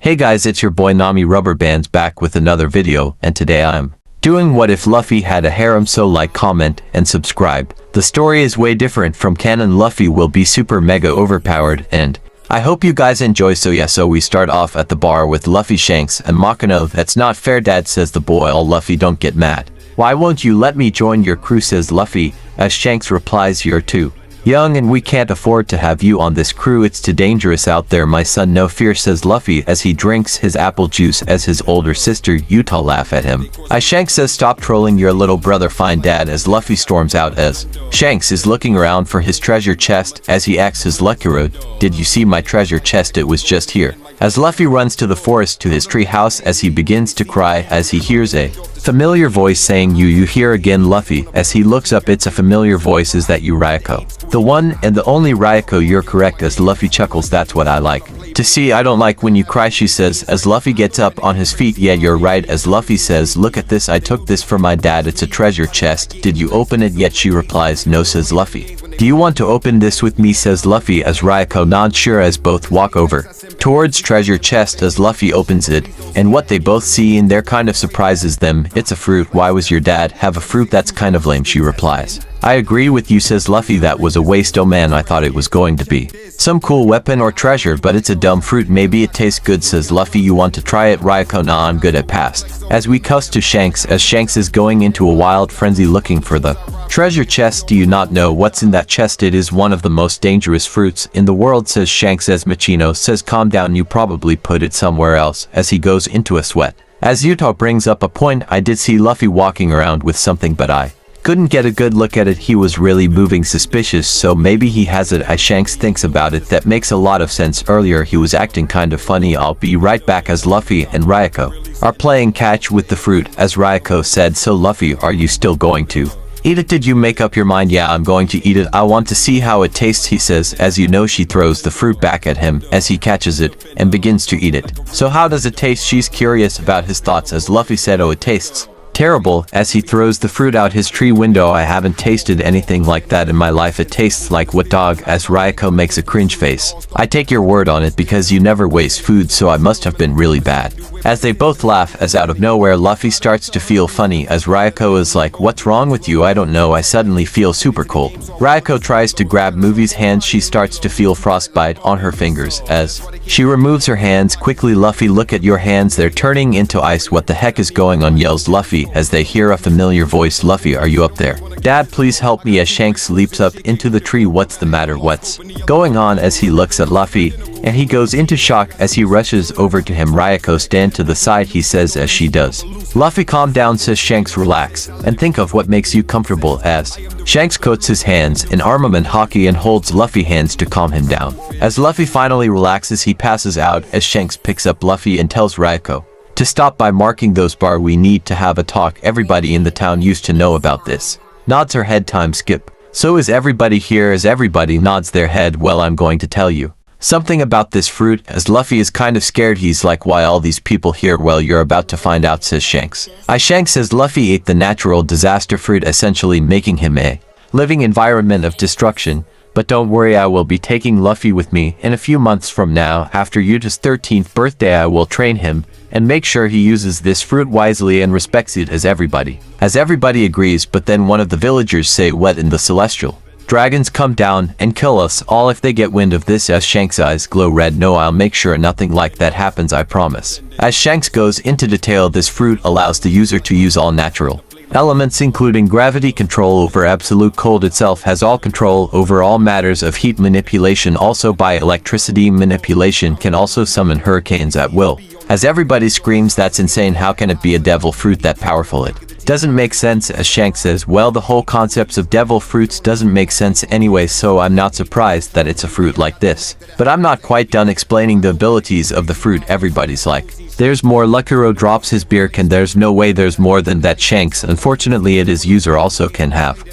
Hey guys, it's your boy Nami Rubber Bands back with another video, and today I'm doing what if Luffy had a harem, so like, comment, and subscribe. The story is way different from canon. Luffy will be super mega overpowered, and I hope you guys enjoy. So we start off at the bar with Luffy, Shanks, and Makino. That's not fair, Dad, says the boy. Oh, Luffy, don't get mad. Why won't you let me join your crew, says Luffy, as Shanks replies, you're too young and we can't afford to have you on this crew. It's too dangerous out there, my son. No fear, says Luffy as he drinks his apple juice as his older sister Utah laugh at him. Shanks says, stop trolling your little brother, fine, Dad, as Luffy storms out as Shanks is looking around for his treasure chest as he asks his lucky road, did you see my treasure chest? It was just here. As Luffy runs to the forest to his tree house as he begins to cry as he hears a familiar voice saying you hear again, Luffy. As he looks up, it's a familiar voice. Is that you, Ryako? The one and the only Ryako, you're correct, as Luffy chuckles. That's what I like to see. I don't like when you cry, she says as Luffy gets up on his feet. Yeah, you're right, as Luffy says, look at this, I took this for my dad, it's a treasure chest. Did you open it yet? She replies, no, says Luffy. Do you want to open this with me, says Luffy as Ryako nods sure, as both walk over towards treasure chest as Luffy opens it, and what they both see in there kind of surprises them. It's a fruit. Why was your dad have a fruit? That's kind of lame, she replies. I agree with you, says Luffy, that was a waste. Oh man, I thought it was going to be some cool weapon or treasure, but it's a dumb fruit. Maybe it tastes good, says Luffy. You want to try it? Ryako, nah, I'm good at past. As we cuss to Shanks as Shanks is going into a wild frenzy looking for the treasure chest. Do you not know what's in that chest? It is one of the most dangerous fruits in the world, says Shanks as Machino says, calm down, you probably put it somewhere else, as he goes into a sweat. As Utah brings up a point, I did see Luffy walking around with something, but I couldn't get a good look at it. He was really moving suspicious, so maybe he has it. As Shanks thinks about it, that makes a lot of sense. Earlier he was acting kind of funny. I'll be right back, as Luffy and Ryako are playing catch with the fruit. As Ryako said, so Luffy, are you still going to eat it? Did you make up your mind? Yeah, I'm going to eat it. I want to see how it tastes, he says. As you know, she throws the fruit back at him as he catches it and begins to eat it. So how does it taste? She's curious about his thoughts as Luffy said, oh, it tastes terrible, as he throws the fruit out his tree window. I haven't tasted anything like that in my life. It tastes like what, dog? As Ryako makes a cringe face. I take your word on it because you never waste food, so I must have been really bad. As they both laugh, as out of nowhere Luffy starts to feel funny as Ryako is like, what's wrong with you? I don't know, I suddenly feel super cold. Ryako tries to grab Movie's hands. She starts to feel frostbite on her fingers as she removes her hands quickly. Luffy, look at your hands, they're turning into ice. What the heck is going on? Yells Luffy as they hear a familiar voice. Luffy, are you up there? Dad, please help me, as Shanks leaps up into the tree. What's the matter? What's going on? As he looks at Luffy and he goes into shock as he rushes over to him. Ryako, stand to the side, he says as she does. Luffy, calm down, says Shanks, relax and think of what makes you comfortable. As Shanks coats his hands in armament hockey and holds Luffy hands to calm him down. As Luffy finally relaxes, he passes out as Shanks picks up Luffy and tells Ryako to stop by marking those bar. We need to have a talk. Everybody in the town used to know about this. Nods her head. Time skip. So is everybody here? As everybody nods their head. Well, I'm going to tell you something about this fruit. As Luffy is kind of scared, he's like, why all these people here? Well, you're about to find out, says Shanks. Shanks says Luffy ate the natural disaster fruit, essentially making him a living environment of destruction. But don't worry, I will be taking Luffy with me in a few months from now. After Yuta's 13th birthday, I will train him and make sure he uses this fruit wisely and respects it. As everybody agrees, but then one of the villagers say, what in the celestial dragons come down and kill us all if they get wind of this? As Shanks' eyes glow red. No, I'll make sure nothing like that happens, I promise. As Shanks goes into detail, this fruit allows the user to use all natural elements, including gravity control over absolute cold itself, has all control over all matters of heat manipulation, also by electricity manipulation, can also summon hurricanes at will. As everybody screams, that's insane, how can it be a devil fruit that powerful? It doesn't make sense. As Shanks says, well, the whole concepts of devil fruits doesn't make sense anyway, so I'm not surprised that it's a fruit like this. But I'm not quite done explaining the abilities of the fruit. Everybody's like, there's more. Lucero drops his beer can. There's no way there's more than that, Shanks. Unfortunately, it is user also can have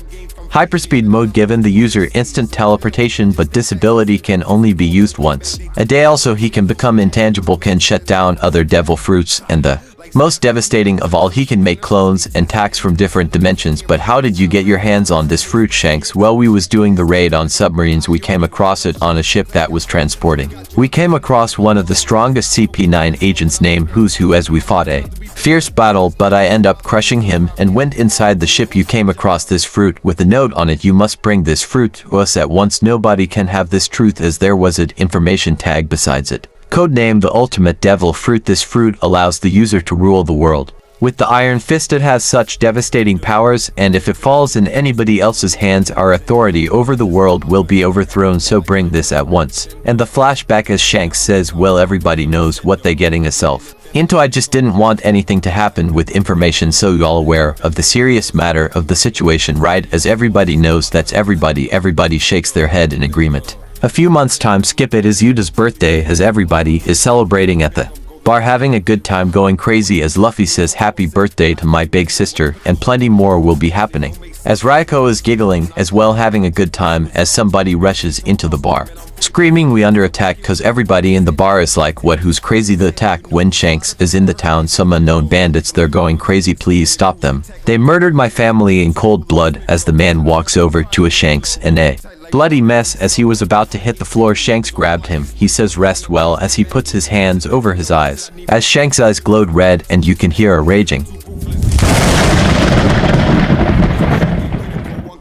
hyperspeed mode, given the user instant teleportation, but this ability can only be used once a day. Also, he can become intangible, can shut down other devil fruits, and the Most devastating of all, he can make clones and attacks from different dimensions. But how did you get your hands on this fruit, Shanks? Well, we was doing the raid on submarines. We came across it on a ship that was transporting. We came across one of the strongest CP9 agents named Who's Who as we fought a fierce battle, but I end up crushing him and went inside the ship. You came across this fruit with a note on it. You must bring this fruit to us at once. Nobody can have this truth as there was an information tag besides it. Codename the ultimate devil fruit. This fruit allows the user to rule the world. With the iron fist, it has such devastating powers, and if it falls in anybody else's hands, our authority over the world will be overthrown. So bring this at once. And the flashback as Shanks says, well, everybody knows what they getting herself into. I just didn't want anything to happen with information, so y'all aware of the serious matter of the situation, right? As everybody knows, that's everybody. Everybody shakes their head in agreement. A few months time skip, it is Yuta's birthday as everybody is celebrating at the bar, having a good time, going crazy as Luffy says happy birthday to my big sister, and plenty more will be happening. As Ryoko is giggling as well, having a good time, as somebody rushes into the bar screaming, we under attack, cause everybody in the bar is like, what, who's crazy? The attack when Shanks is in the town, some unknown bandits, they're going crazy, please stop them. They murdered my family in cold blood. As the man walks over to a Shanks and a bloody mess, as he was about to hit the floor, Shanks grabbed him. He says rest well as he puts his hands over his eyes. As Shanks' eyes glowed red and you can hear a raging.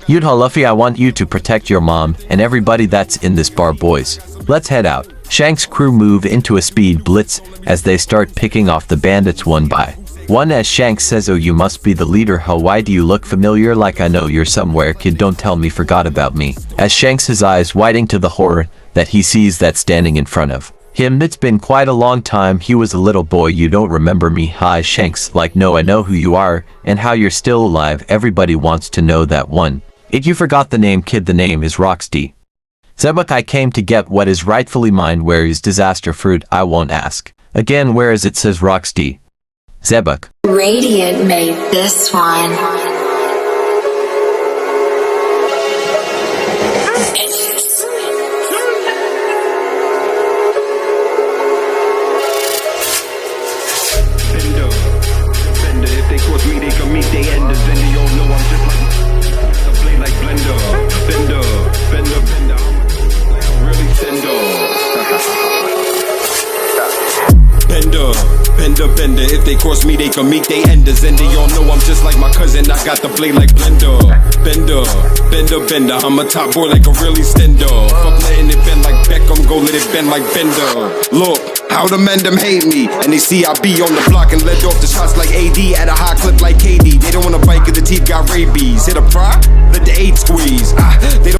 Yuta, Luffy, I want you to protect your mom and everybody that's in this bar, boys. Let's head out. Shanks' crew move into a speed blitz as they start picking off the bandits one by one. As Shanks says, oh, you must be the leader, huh? Why do you look familiar? Like I know you're somewhere, kid, don't tell me forgot about me. As Shanks, his eyes widening to the horror that he sees that standing in front of him. It's been quite a long time. He was a little boy. You don't remember me? Hi, Shanks. Like, no, I know who you are and how you're still alive. Everybody wants to know that one. You forgot the name, kid. The name is Roxy. Zebuk, I came to get what is rightfully mine. Where is disaster fruit? I won't ask. Again, where is it? Says Roxy. Zebuk. Radiant made this one. Bender, if they cross me, they can meet they enders. And they all know I'm just like I play like blender. Bender, I'm really sender. Bender, if they cross me, they can meet they enders. And they all know I'm just like my cousin, I got the blade like blender. Bender, I'm a top boy like a really stender. Fuck letting it bend like Beckham, go let it bend like Bender. Look, how the men them hate me, and they see I be on the block and let off the shots like AD at a high clip like KD. They don't wanna bite cause the teeth got rabies. Hit a fry, let the 8 squeeze. They don't